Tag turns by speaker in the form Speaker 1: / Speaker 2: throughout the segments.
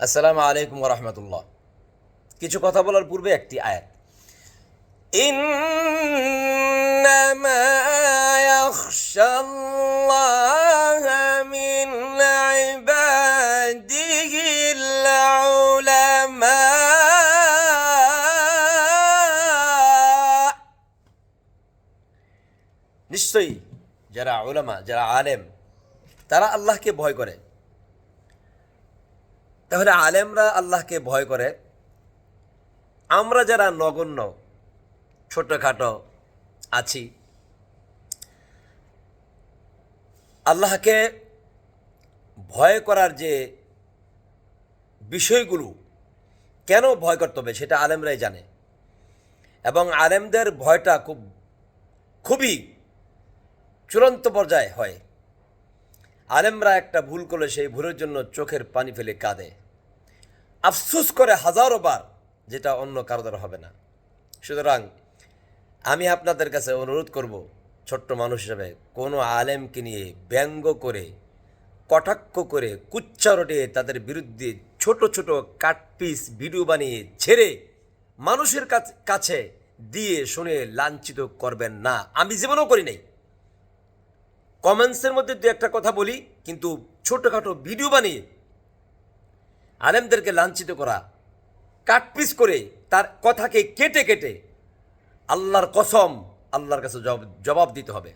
Speaker 1: আসসালামু আলাইকুম ওয়া রাহমাতুল্লাহ। কিছু কথা বলার পূর্বে একটি আয়াত, ইন্নামা ইয়াখশাল্লাহা মিন ইবাদিহিল উলামা। নিশ্চয়ই যারা উলামা, যারা আলেম, তারা আল্লাহকে ভয় করে। তাহলে আলেমরা আল্লাহকে ভয় করে, আমরা যারা নগণ্য ছোটোখাটো আছি, আল্লাহকে ভয় করার যে বিষয়গুলো কেন ভয় করতে হবে সেটা আলেমরাই জানে। এবং আলেমদের ভয়টা খুবই চূড়ান্ত পর্যায়ে হয়। আলেমরা একটা ভুল করলে সেই ভুলের জন্য চোখের পানি ফেলে কাঁদে, আফসোস করে হাজারো বার, যেটা অন্য কারো দ্বারা হবে না। সুতরাং আমি আপনাদের কাছে অনুরোধ করব, ছোট্ট মানুষ হিসেবে কোনো আলেমকে নিয়ে ব্যঙ্গ করে, কটাক্ষ করে, কুচ্চা রটিয়ে তাদের বিরুদ্ধে ছোট ছোট কাটপিস ভিডিও বানিয়ে ছেড়ে মানুষের কাছে দিয়ে শুনে লাঞ্ছিত করবেন না। আমি জীবনেও করি নাই। কমেন্টসের মধ্যে দু একটা কথা বলি, কিন্তু ছোটোখাটো ভিডিও বানিয়ে আলেমদেরকে লাঞ্ছিত করা, কাটপিস করে তার কথাকে কেটে কেটে, আল্লাহর কসম, আল্লাহর কাছে জবাব দিতে হবে,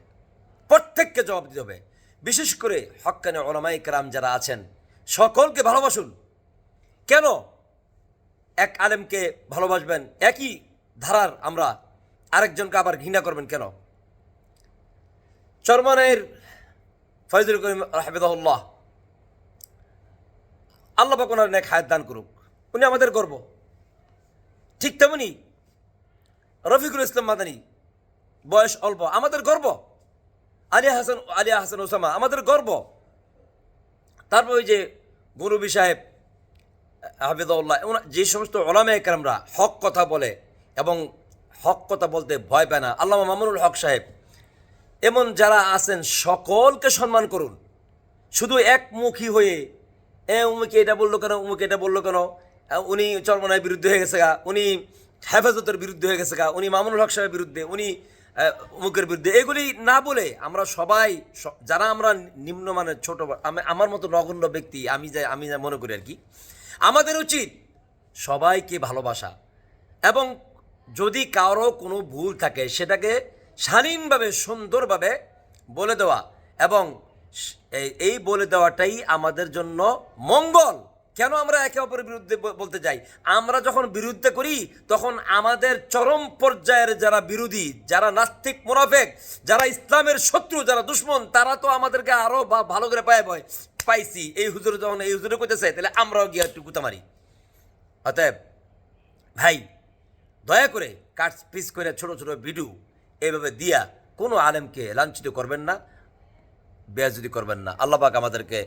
Speaker 1: প্রত্যেককে জবাব দিতে হবে। বিশেষ করে হক্কানে উলামায়ে কেরাম যারা আছেন, সকলকে ভালোবাসুন। কেন এক আলেমকে ভালোবাসবেন, একই ধারার আমরা আরেকজনকে আবার ঘৃণা করবেন কেন? চরমনের ফয়জুল করিম হাফিজাহুল্লাহ, আল্লাহ পাক ওনার নেক হায়াত দান করুক, উনি আমাদের গর্ব। ঠিক তেমনি রফিকুল ইসলাম মাদানী, বয়স অল্প, আমাদের গর্ব। আলিয়া হাসান ওসামা, আমাদের গর্ব। তারপর ওই যে মুরব্বী সাহেব হাফিজাহুল্লাহ, যে সমস্ত উলামায়ে কেরামরা হক কথা বলে এবং হক কথা বলতে ভয় পায় না, আল্লামা মামুনুল হক সাহেব, এমন যারা আছেন সকলকে সম্মান করুন। শুধু একমুখী হয়ে উমুকে এটা বললো কেন, উমুকে এটা বললো কেন, উনি চরমনার বিরুদ্ধে হয়ে গেছে গা, উনি হেফাজতের বিরুদ্ধে হয়ে গেছে গা, উনি মামুনুল হক সাহেবের বিরুদ্ধে, উনি উমুকের বিরুদ্ধে, এগুলি না বলে আমরা সবাই, যারা আমরা নিম্নমানের ছোট, আমার মতো নগণ্য ব্যক্তি, আমি যা মনে করি আর কি, আমাদের উচিত সবাইকে ভালোবাসা এবং যদি কারো কোনো ভুল থাকে সেটাকে শালীনভাবে, সুন্দরভাবে বলে দেওয়া। এবং এই বলে দেওয়াটাই আমাদের জন্য মঙ্গল। কেন আমরা একে অপরের বিরুদ্ধে বলতে যাই? আমরা যখন বিরুদ্ধে করি তখন আমাদের চরম পর্যায়ের যারা বিরোধী, যারা নাস্তিক মুনাফিক, যারা ইসলামের শত্রু, যারা দুশ্মন, তারা তো আমাদেরকে আরও ভালো করে পাইছি। এই হুজুর যখন এই হুজুরে কইতেছে, তাহলে আমরাও গিয়ে একটু গুতা মারি। অতএব ভাই, দয়া করে কাট পিস করে ছোট ছোট ভিডিও এইভাবে দিয়া কোনো আলেমকে লাঞ্ছিত করবেন না, বেয়াজ্জতি করবেন না। আল্লাহ পাক আমাদেরকে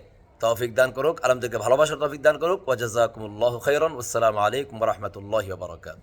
Speaker 1: তৌফিক দান করুক, আলেমদেরকে ভালোবাসার তৌফিক দান করুক। ওয়া জাযাকুমুল্লাহু খাইরান। আসসালামু আলাইকুম ওয়া রাহমাতুল্লাহি ওয়া বারাকাতুহু।